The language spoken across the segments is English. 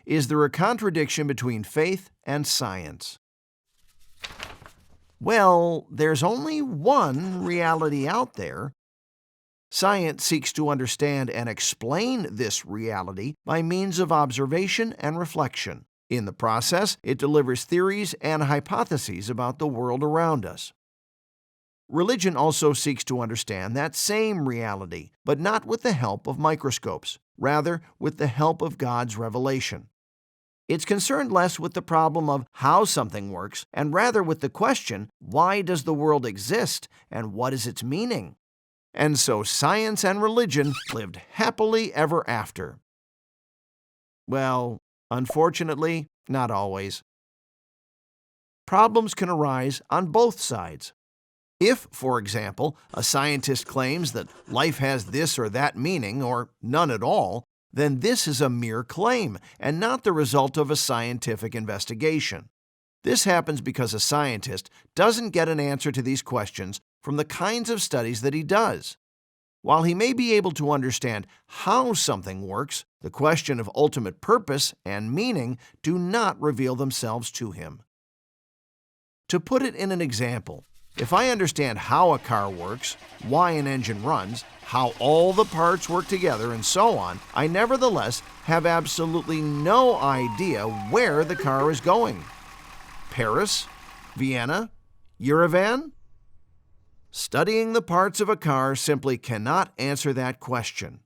Is there a contradiction between faith and science? Well, there's only one reality out there. Science seeks to understand and explain this reality by means of observation and reflection. In the process, it delivers theories and hypotheses about the world around us. Religion also seeks to understand that same reality, but not with the help of microscopes, rather with the help of God's revelation. It's concerned less with the problem of how something works and rather with the question, why does the world exist and what is its meaning? And so science and religion lived happily ever after. Well, unfortunately, not always. Problems can arise on both sides. If, for example, a scientist claims that life has this or that meaning, or none at all, then this is a mere claim and not the result of a scientific investigation. This happens because a scientist doesn't get an answer to these questions from the kinds of studies that he does. While he may be able to understand how something works, the question of ultimate purpose and meaning do not reveal themselves to him. To put it in an example, if I understand how a car works, why an engine runs, how all the parts work together, and so on, I nevertheless have absolutely no idea where the car is going. Paris? Vienna? Yerevan? Studying the parts of a car simply cannot answer that question.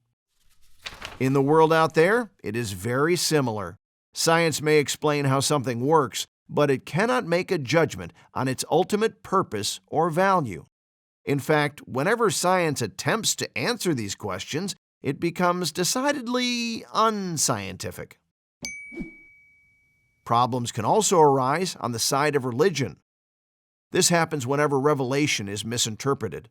In the world out there, it is very similar. Science may explain how something works, but it cannot make a judgment on its ultimate purpose or value. In fact, whenever science attempts to answer these questions, it becomes decidedly unscientific. Problems can also arise on the side of religion. This happens whenever revelation is misinterpreted.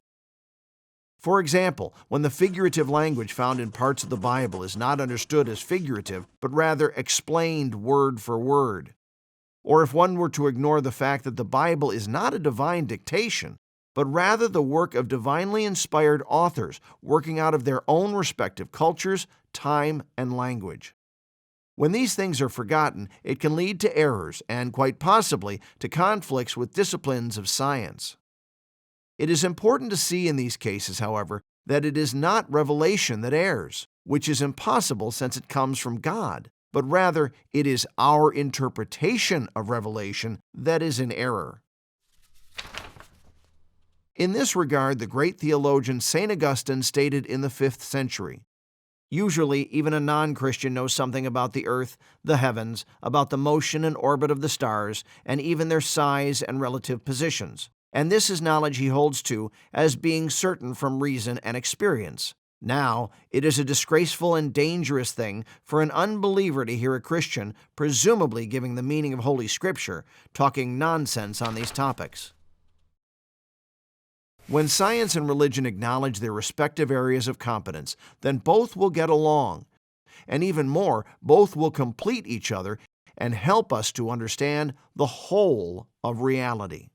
For example, when the figurative language found in parts of the Bible is not understood as figurative, but rather explained word for word. Or if one were to ignore the fact that the Bible is not a divine dictation, but rather the work of divinely inspired authors working out of their own respective cultures, time, and language. When these things are forgotten, it can lead to errors and, quite possibly, to conflicts with disciplines of science. It is important to see in these cases, however, that it is not revelation that errs, which is impossible since it comes from God, but rather it is our interpretation of revelation that is in error. In this regard, the great theologian St. Augustine stated in the 5th century, "Usually, even a non-Christian knows something about the earth, the heavens, about the motion and orbit of the stars, and even their size and relative positions. And this is knowledge he holds to as being certain from reason and experience. Now, it is a disgraceful and dangerous thing for an unbeliever to hear a Christian, presumably giving the meaning of Holy Scripture, talking nonsense on these topics." When science and religion acknowledge their respective areas of competence, then both will get along. And even more, both will complete each other and help us to understand the whole of reality.